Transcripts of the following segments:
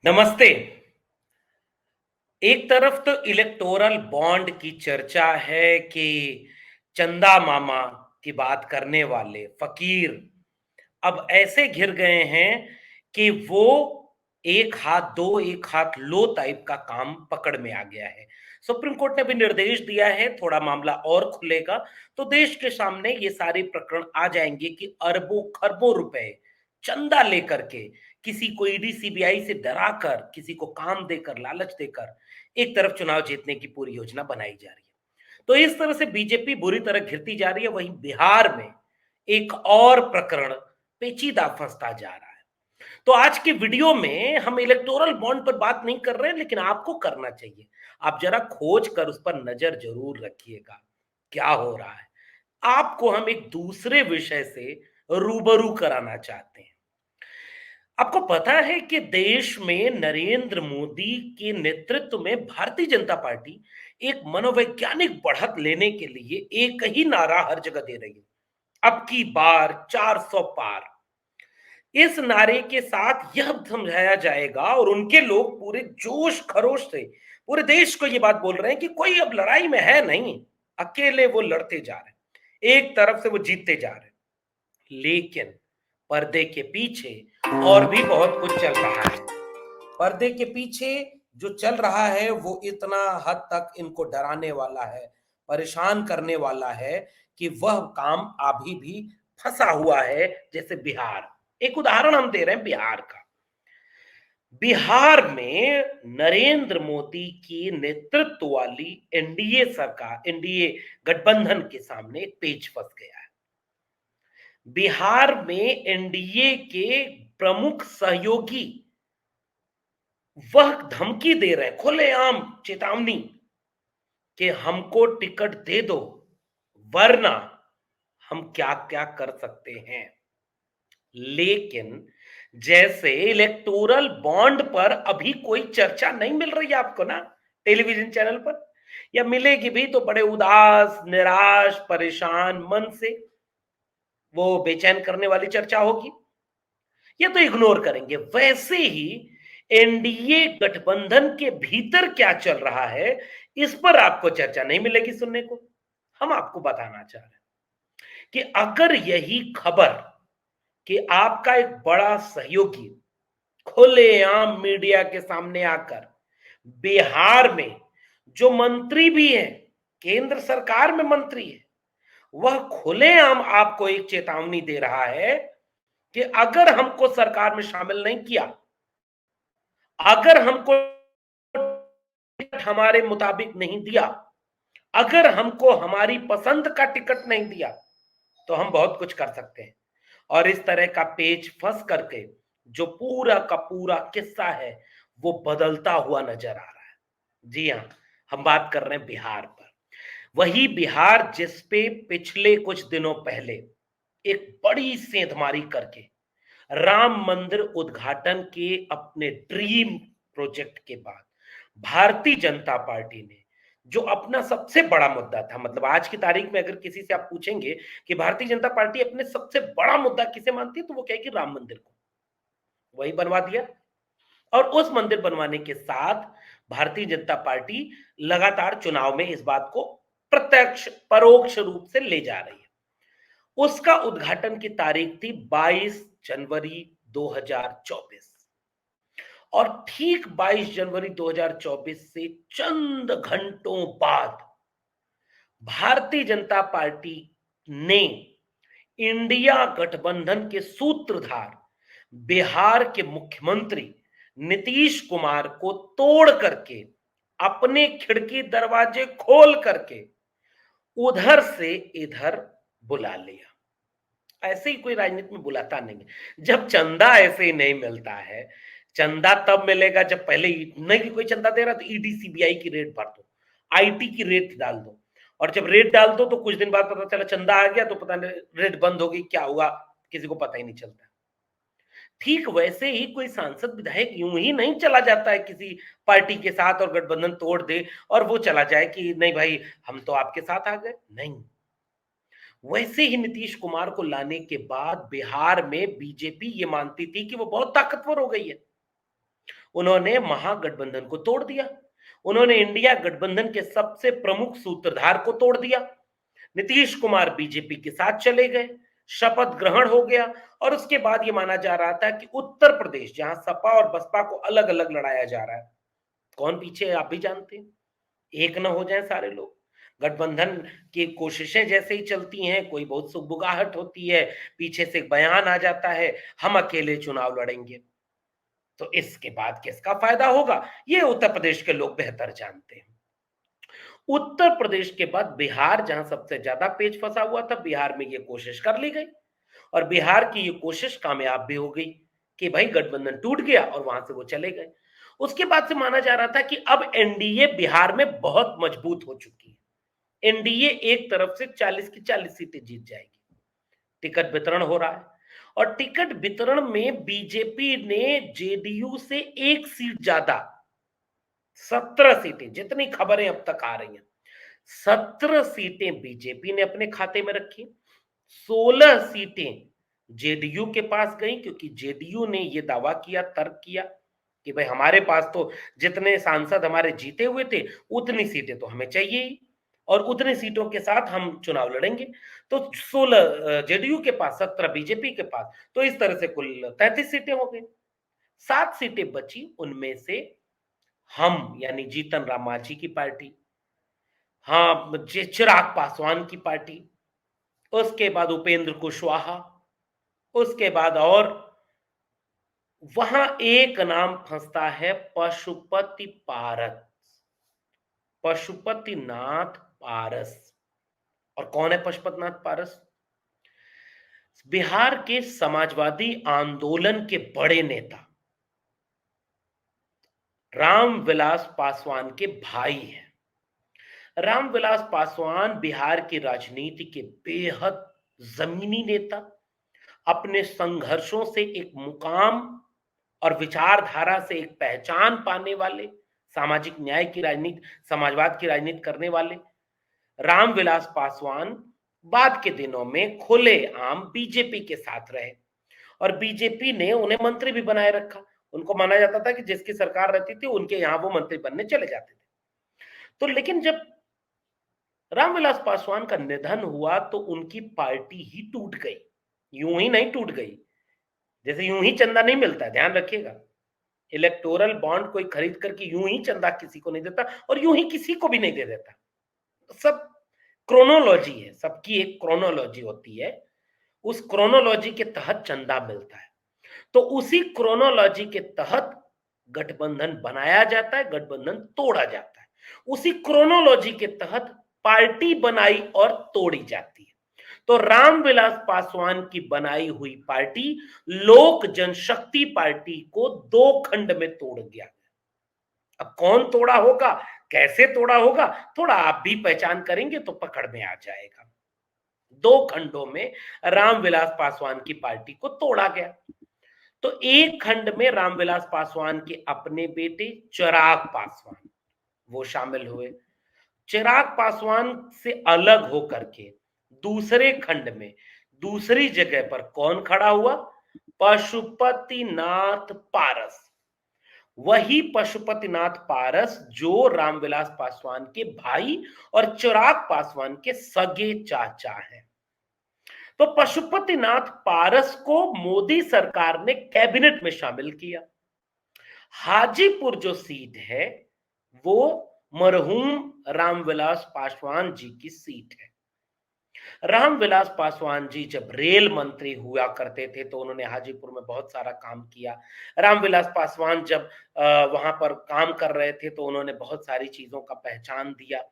नमस्ते। एक तरफ तो इलेक्टोरल बॉन्ड की चर्चा है कि चंदा मामा की बात करने वाले फकीर अब ऐसे घिर गए हैं कि वो एक हाथ दो एक हाथ लो टाइप का काम पकड़ में आ गया है। सुप्रीम कोर्ट ने भी निर्देश दिया है, थोड़ा मामला और खुलेगा तो देश के सामने ये सारे प्रकरण आ जाएंगे कि अरबों खरबों रुपए चंदा लेकर के किसी को ईडी सीबीआई से डराकर, किसी को काम देकर, लालच देकर एक तरफ चुनाव जीतने की पूरी योजना बनाई जा रही है। तो इस तरह से बीजेपी बुरी तरह घिरती जा रही है। वहीं बिहार में एक और प्रकरण पेचीदा फंसता जा रहा है। तो आज के वीडियो में हम इलेक्टोरल बॉन्ड पर बात नहीं कर रहे हैं, लेकिन आपको करना चाहिए। आप जरा खोज कर उस पर नजर जरूर रखिएगा, क्या हो रहा है। आपको हम एक दूसरे विषय से रूबरू कराना चाहते हैं। आपको पता है कि देश में नरेंद्र मोदी के नेतृत्व में भारतीय जनता पार्टी एक मनोवैज्ञानिक बढ़त लेने के लिए एक ही नारा हर जगह दे रही है, अब की बार 400 पार। इस नारे के साथ यह समझाया जाएगा और उनके लोग पूरे जोश खरोश से पूरे देश को यह बात बोल रहे हैं कि कोई अब लड़ाई में है नहीं, अकेले वो लड़ते जा रहे हैं, एक तरफ से वो जीतते जा रहे हैं। लेकिन पर्दे के पीछे और भी बहुत कुछ चल रहा है। पर्दे के पीछे जो चल रहा है वो इतना हद तक इनको डराने वाला है, परेशान करने वाला है कि वह काम अभी भी फंसा हुआ है। जैसे बिहार, एक उदाहरण हम दे रहे हैं बिहार का। बिहार में नरेंद्र मोदी की नेतृत्व वाली एनडीए सरकार, एनडीए गठबंधन के सामने एक पेच फंस गया है। बिहार में एनडीए के प्रमुख सहयोगी वह धमकी दे रहे हैं, खुलेआम चेतावनी कि हमको टिकट दे दो, वरना हम क्या क्या कर सकते हैं। लेकिन जैसे इलेक्टोरल बॉन्ड पर अभी कोई चर्चा नहीं मिल रही है आपको ना, टेलीविजन चैनल पर, या मिलेगी भी तो बड़े उदास, निराश, परेशान मन से वो बेचैन करने वाली चर्चा होगी, ये तो इग्नोर करेंगे। वैसे ही एनडीए गठबंधन के भीतर क्या चल रहा है, इस पर आपको चर्चा नहीं मिलेगी सुनने को। हम आपको बताना चाह रहे हैं कि अगर यही खबर कि आपका एक बड़ा सहयोगी खुलेआम मीडिया के सामने आकर बिहार में जो मंत्री भी है, केंद्र सरकार में मंत्री है, वह खुलेआम आपको एक चेतावनी दे रहा है कि अगर हमको सरकार में शामिल नहीं किया, अगर हमको टिकट हमारे मुताबिक नहीं दिया, अगर हमको हमारी पसंद का टिकट नहीं दिया, तो हम बहुत कुछ कर सकते हैं। और इस तरह का पेच फंस करके जो पूरा का पूरा किस्सा है वो बदलता हुआ नजर आ रहा है। जी हाँ, हम बात कर रहे हैं बिहार पर। वही बिहार जिस पे पिछले कुछ दिनों पहले एक बड़ी सेंधमारी करके राम मंदिर उद्घाटन के अपने ड्रीम प्रोजेक्ट के बाद भारतीय जनता पार्टी ने जो अपना सबसे बड़ा मुद्दा था, मतलब आज की तारीख में अगर किसी से आप पूछेंगे कि भारतीय जनता पार्टी अपने सबसे बड़ा मुद्दा किसे मानती है, तो वो कहेगी राम मंदिर को। वही बनवा दिया। और उस मंदिर बनवाने के साथ भारतीय जनता पार्टी लगातार चुनाव में इस बात को प्रत्यक्ष परोक्ष रूप से ले जा रही है। उसका उद्घाटन की तारीख थी 22 जनवरी 2024। और ठीक 22 जनवरी 2024 से चंद घंटों बाद भारतीय जनता पार्टी ने इंडिया गठबंधन के सूत्रधार बिहार के मुख्यमंत्री नीतीश कुमार को तोड़ करके, अपने खिड़की दरवाजे खोल करके उधर से इधर बुला लिया। ऐसे ही कोई राजनीति में बुलाता नहीं है। जब चंदा ऐसे ही नहीं मिलता है, चंदा तब मिलेगा जब पहले नहीं कि कोई चंदा दे रहा तो ईडी सीबीआई की रेट भर दो, आईटी की रेट डाल दो, और जब रेट डाल दो तो कुछ दिन बाद पता चला चंदा आ गया तो पता नहीं रेट बंद हो गई, क्या हुआ किसी को पता ही नहीं चलता। ठीक वैसे ही कोई सांसद विधायक यूं ही नहीं चला जाता है किसी पार्टी के साथ और गठबंधन तोड़ दे और वो चला जाए कि नहीं भाई हम तो आपके साथ आ गए, नहीं। वैसे ही नीतीश कुमार को लाने के बाद बिहार में बीजेपी ये मानती थी कि वो बहुत ताकतवर हो गई है, उन्होंने महागठबंधन को तोड़ दिया। उन्होंने इंडिया गठबंधन के सबसे प्रमुख सूत्रधार को तोड़ दिया। नीतीश कुमार बीजेपी के साथ चले गए, शपथ ग्रहण हो गया और उसके बाद ये माना जा रहा था कि उत्तर प्रदेश, जहां सपा और बसपा को अलग अलग लड़ाया जा रहा है, कौन पीछे है आप भी जानते हैं। एक न हो जाए सारे लोग। गठबंधन की कोशिशें जैसे ही चलती हैं, कोई बहुत सुगबुगाहट होती है, पीछे से एक बयान आ जाता है, हम अकेले चुनाव लड़ेंगे। तो इसके बाद किसका फायदा होगा, ये उत्तर प्रदेश के लोग बेहतर जानते हैं। उत्तर प्रदेश के बाद बिहार, जहां सबसे ज्यादा पेच फंसा हुआ था, बिहार में ये कोशिश कर ली गई और बिहार की ये कोशिश कामयाब भी हो गई कि भाई गठबंधन टूट गया और वहां से वो चले गए। उसके बाद से माना जा रहा था कि अब एनडीए बिहार में बहुत मजबूत हो चुकी है, एनडीए एक तरफ से 40 की 40 सीटें जीत जाएगी। टिकट वितरण हो रहा है और टिकट वितरण में बीजेपी ने जेडीयू से एक सीट ज्यादा, 17 सीटें, जितनी खबरें अब तक आ रही हैं, 17 सीटें बीजेपी ने अपने खाते में रखी, 16 सीटें जेडीयू के पास गई, क्योंकि जेडीयू ने यह दावा किया, तर्क किया कि भाई हमारे पास तो जितने सांसद हमारे जीते हुए थे उतनी सीटें तो हमें चाहिए ही और उतनी सीटों के साथ हम चुनाव लड़ेंगे। तो 16 जेडीयू के पास, 17 बीजेपी के पास, तो इस तरह से कुल 33 सीटें हो गई। 7 सीटें बची, उनमें से हम यानी जीतन राम मांझी की पार्टी, हाँ चिराग पासवान की पार्टी, उसके बाद उपेंद्र कुशवाहा, उसके बाद और वहां एक नाम फंसता है पशुपति पारस, पशुपतिनाथ पारस। और कौन है पशुपतिनाथ पारस? बिहार के समाजवादी आंदोलन के बड़े नेता रामविलास पासवान के भाई हैं। रामविलास पासवान बिहार की राजनीति के बेहद जमीनी नेता, अपने संघर्षों से एक मुकाम और विचारधारा से एक पहचान पाने वाले, सामाजिक न्याय की राजनीति, समाजवाद की राजनीति करने वाले रामविलास पासवान बाद के दिनों में खुलेआम बीजेपी के साथ रहे और बीजेपी ने उन्हें मंत्री भी बनाए रखा। उनको माना जाता था कि जिसकी सरकार रहती थी उनके यहां वो मंत्री बनने चले जाते थे। तो लेकिन जब रामविलास पासवान का निधन हुआ तो उनकी पार्टी ही टूट गई। यूं ही नहीं टूट गई, जैसे यूं ही चंदा नहीं मिलता, ध्यान रखिएगा। इलेक्टोरल बॉन्ड कोई खरीद करके यूं ही चंदा किसी को नहीं देता और यूं ही किसी को भी नहीं दे देता। सब क्रोनोलॉजी है, सबकी एक क्रोनोलॉजी होती है, उस क्रोनोलॉजी के तहत चंदा मिलता है। तो उसी क्रोनोलॉजी के तहत गठबंधन बनाया जाता है, गठबंधन तोड़ा जाता है। उसी क्रोनोलॉजी के तहत पार्टी बनाई और तोड़ी जाती है। तो रामविलास पासवान की बनाई हुई पार्टी लोक जनशक्ति पार्टी को दो खंड में तोड़ दिया। अब कौन तोड़ा होगा, कैसे तोड़ा होगा, थोड़ा आप भी पहचान करेंगे तो पकड़ में आ जाएगा। दो खंडों में रामविलास पासवान की पार्टी को तोड़ा गया। तो एक खंड में रामविलास पासवान के अपने बेटे चिराग पासवान वो शामिल हुए। चिराग पासवान से अलग होकर के दूसरे खंड में दूसरी जगह पर कौन खड़ा हुआ? पशुपतिनाथ पारस। वही पशुपतिनाथ पारस जो रामविलास पासवान के भाई और चिराग पासवान के सगे चाचा हैं। तो पशुपतिनाथ पारस को मोदी सरकार ने कैबिनेट में शामिल किया। हाजीपुर जो सीट है वो मरहूम रामविलास पासवान जी की सीट है। रामविलास पासवान जी जब रेल मंत्री हुआ करते थे तो उन्होंने हाजीपुर में बहुत सारा काम किया। रामविलास पासवान जब वहां पर काम कर रहे थे तो उन्होंने बहुत सारी चीजों का पहचान दिया।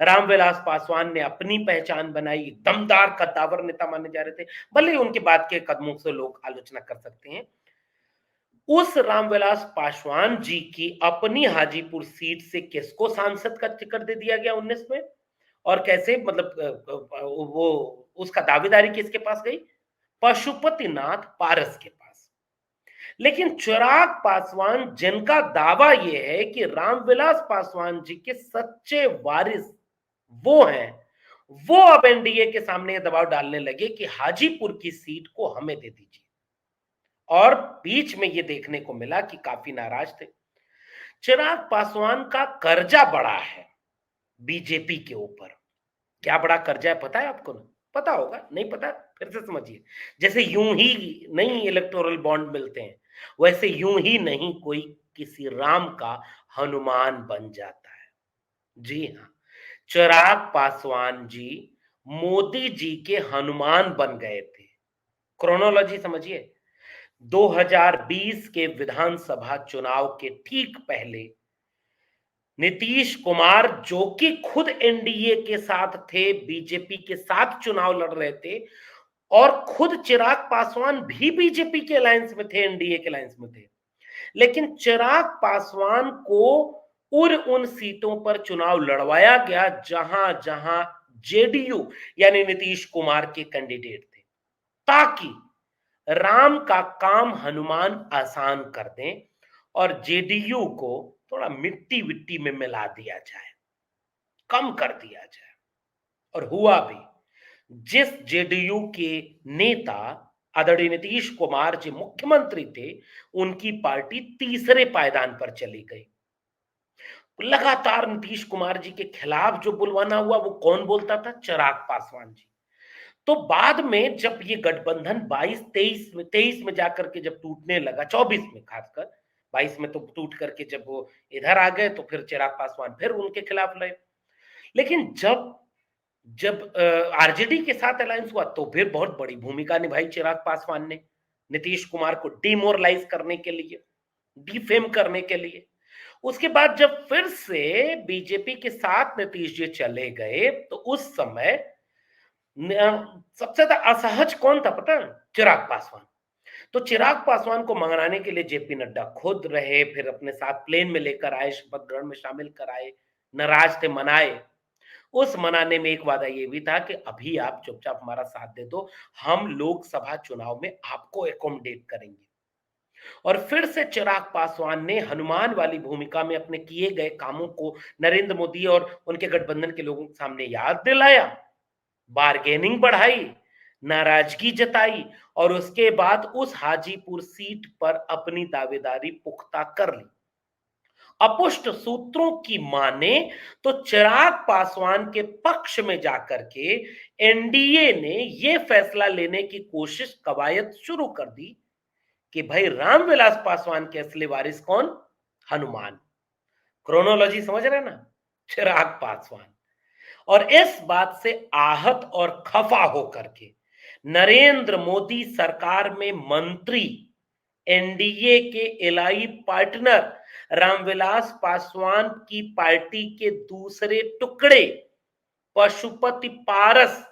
रामविलास पासवान ने अपनी पहचान बनाई, दमदार कद्दावर नेता माने जा रहे थे, भले ही उनके बाद के कदमों से लोग आलोचना कर सकते हैं। उस रामविलास पासवान जी की अपनी हाजीपुर सीट से किसको सांसद का टिकट दे दिया गया 19 में, और कैसे, मतलब वो उसका दावेदारी किसके पास गई? पशुपतिनाथ पारस के पास। लेकिन चिराग पासवान, जिनका दावा यह है कि रामविलास पासवान जी के सच्चे वारिस वो हैं, वो अब एनडीए के सामने दबाव डालने लगे कि हाजीपुर की सीट को हमें दे दीजिए। और बीच में ये देखने को मिला कि काफी नाराज थे। चिराग पासवान का कर्जा बड़ा है बीजेपी के ऊपर। क्या बड़ा कर्जा है पता है आपको? ना पता होगा, नहीं पता फिर से समझिए। जैसे यूं ही नहीं इलेक्टोरल बॉन्ड मिलते हैं, वैसे यूं ही नहीं कोई किसी राम का हनुमान बन जाता है। जी हाँ, चिराग पासवान जी मोदी जी के हनुमान बन गए थे। क्रोनोलॉजी समझिए। 2020 के विधानसभा चुनाव के ठीक पहले नीतीश कुमार, जो कि खुद एनडीए के साथ थे, बीजेपी के साथ चुनाव लड़ रहे थे, और खुद चिराग पासवान भी बीजेपी के अलायंस में थे, एनडीए के अलायंस में थे, लेकिन चिराग पासवान को उन सीटों पर चुनाव लड़वाया गया जहां जहां जेडीयू यानी नीतीश कुमार के कैंडिडेट थे, ताकि राम का काम हनुमान आसान कर दें और जेडीयू को थोड़ा मिट्टी विट्टी में मिला दिया जाए, कम कर दिया जाए। और हुआ भी। जिस जेडीयू के नेता आदरणीय नीतीश कुमार जी मुख्यमंत्री थे, उनकी पार्टी तीसरे पायदान पर चली गई। लगातार नीतीश कुमार जी के खिलाफ जो बुलवाना हुआ, वो कौन बोलता था? चिराग पासवान जी। तो बाद में जब ये गठबंधन 22-23 में जाकर के जब टूटने लगा, 24 में खासकर, 22 में तो टूट करके जब वो इधर आ गए, तो फिर चिराग पासवान फिर उनके खिलाफ लड़े। लेकिन जब जब आरजेडी के साथ अलायंस हुआ, तो फिर बहुत बड़ी भूमिका निभाई चिराग पासवान ने, नीतीश कुमार को डिमोरलाइज करने के लिए, डिफेम करने के लिए। उसके बाद जब फिर से बीजेपी के साथ नीतीश जी चले गए, तो उस समय सबसे ज्यादा असहज कौन था पता है? चिराग पासवान। तो चिराग पासवान को मंगराने के लिए जेपी नड्डा खुद रहे, फिर अपने साथ प्लेन में लेकर आए, शपथ ग्रहण में शामिल कराए, नाराज थे, मनाए। उस मनाने में एक वादा ये भी था कि अभी आप चुपचाप हमारा साथ दे दो, हम लोकसभा चुनाव में आपको एकोमोडेट करेंगे। और फिर से चिराग पासवान ने हनुमान वाली भूमिका में अपने किए गए कामों को नरेंद्र मोदी और उनके गठबंधन के लोगों के सामने याद दिलाया, बार्गेनिंग बढ़ाई, नाराजगी जताई, और उसके बाद उस हाजीपुर सीट पर अपनी दावेदारी पुख्ता कर ली। अपुष्ट सूत्रों की माने तो चिराग पासवान के पक्ष में जाकर के एनडीए ने यह फैसला लेने की कोशिश, कवायद शुरू कर दी कि भाई रामविलास पासवान के असली वारिस कौन? हनुमान। क्रोनोलॉजी समझ रहे हैं ना? चिराग पासवान। और इस बात से आहत और खफा होकर के नरेंद्र मोदी सरकार में मंत्री, एनडीए के एलाई पार्टनर रामविलास पासवान की पार्टी के दूसरे टुकड़े पशुपति पारस,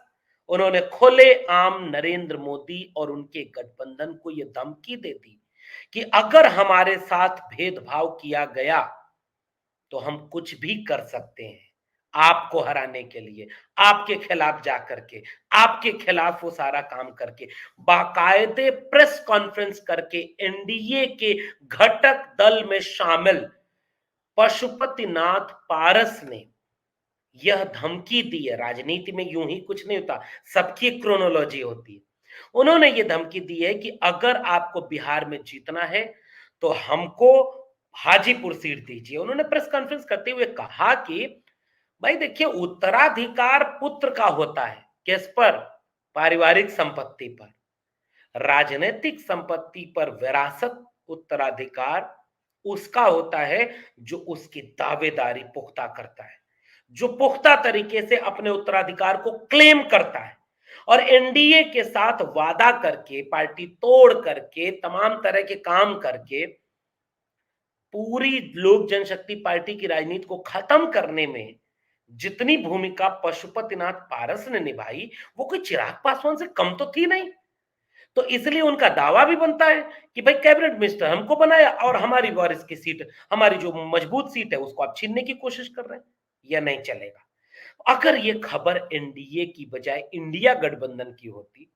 उन्होंने खुले आम नरेंद्र मोदी और उनके गठबंधन को यह धमकी दे दी कि अगर हमारे साथ भेदभाव किया गया तो हम कुछ भी कर सकते हैं आपको हराने के लिए, आपके खिलाफ जाकर के, आपके खिलाफ वो सारा काम करके, बाकायदे प्रेस कॉन्फ्रेंस करके एनडीए के घटक दल में शामिल पशुपतिनाथ पारस ने यह धमकी दी है। राजनीति में यूं ही कुछ नहीं होता, सबकी क्रोनोलॉजी होती है। उन्होंने ये धमकी दी है कि अगर आपको बिहार में जीतना है तो हमको हाजीपुर सीट दीजिए। उन्होंने प्रेस कॉन्फ्रेंस करते हुए कहा कि भाई देखिए, उत्तराधिकार पुत्र का होता है, किस पर? पारिवारिक संपत्ति पर। राजनीतिक संपत्ति पर विरासत, उत्तराधिकार उसका होता है जो उसकी दावेदारी पुख्ता करता है, जो पुख्ता तरीके से अपने उत्तराधिकार को क्लेम करता है। और एनडीए के साथ वादा करके, पार्टी तोड़ करके, तमाम तरह के काम करके पूरी लोक जनशक्ति पार्टी की राजनीति को खत्म करने में जितनी भूमिका पशुपतिनाथ पारस ने निभाई, वो कोई चिराग पासवान से कम तो थी नहीं। तो इसलिए उनका दावा भी बनता है कि भाई कैबिनेट मिनिस्टर हमको बनाया और हमारी वारिस की सीट, हमारी जो मजबूत सीट है, उसको आप छीनने की कोशिश कर रहे हैं। यह नहीं चलेगा। अगर ये खबर एनडीए की बजाय इंडिया गठबंधन की होती,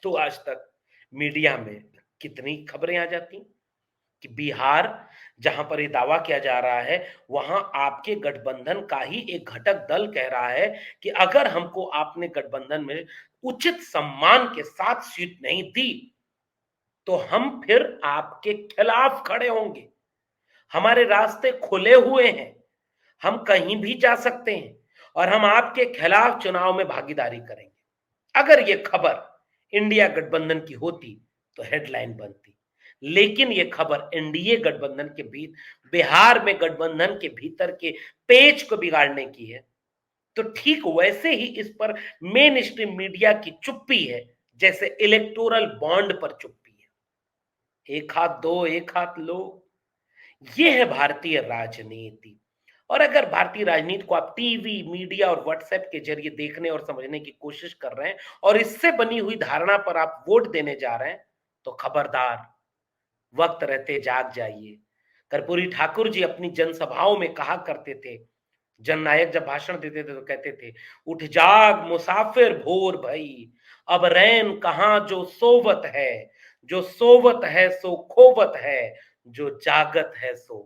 तो आज तक मीडिया में कितनी खबरें आ जाती कि बिहार, जहां पर ये दावा किया जा रहा है, वहां आपके गठबंधन का ही एक घटक दल कह रहा है कि अगर हमको आपने गठबंधन में उचित सम्मान के साथ सीट नहीं दी, तो हम फिर आपके खिलाफ खड़े होंगे, हमारे रास्ते खुले हुए हैं, हम कहीं भी जा सकते हैं और हम आपके खिलाफ चुनाव में भागीदारी करेंगे। अगर ये खबर इंडिया गठबंधन की होती तो हेडलाइन बनती, लेकिन ये खबर एनडीए गठबंधन के बीच बिहार में गठबंधन के भीतर के पेच को बिगाड़ने की है। तो ठीक वैसे ही इस पर मेन स्ट्रीम मीडिया की चुप्पी है, जैसे इलेक्टोरल बॉन्ड पर चुप्पी है। एक हाथ दो, एक हाथ लो, ये है भारतीय राजनीति। और अगर भारतीय राजनीति को आप टीवी, मीडिया और व्हाट्सएप के जरिए देखने और समझने की कोशिश कर रहे हैं और इससे बनी हुई धारणा पर आप वोट देने जा रहे हैं, तो खबरदार, वक्त रहते जाग जाइए। कर्पूरी ठाकुर जी अपनी जनसभाओं में कहा करते थे, जननायक जब भाषण देते थे तो कहते थे, उठ जाग मुसाफिर भोर भई, अब रैन कहाँ जो सोवत है, जो सोवत है सो खोवत है, जो जागत है सो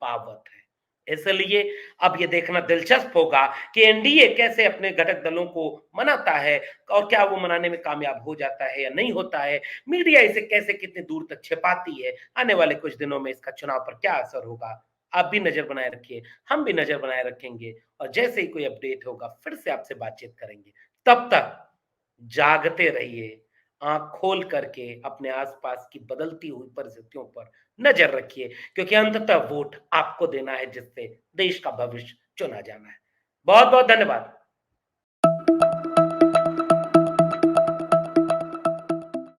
पावत है। इसलिए अब ये देखना दिलचस्प होगा कि एनडीए कैसे अपने घटक दलों को मनाता है और क्या वो मनाने में कामयाब हो जाता है या नहीं होता है। मीडिया इसे कैसे कितने दूर तक छिपाती है। आने वाले कुछ दिनों में इसका चुनाव पर क्या असर होगा, आप भी नजर बनाए रखिए, हम भी नजर बनाए रखेंगे और जैसे ही कोई अपडेट होगा फिर से आपसे बातचीत करेंगे। तब तक जागते रहिए, आंख खोल करके अपने आसपास की बदलती हुई परिस्थितियों पर नजर रखिए, क्योंकि अंततः वोट आपको देना है जिससे देश का भविष्य चुना जाना है। बहुत बहुत धन्यवाद।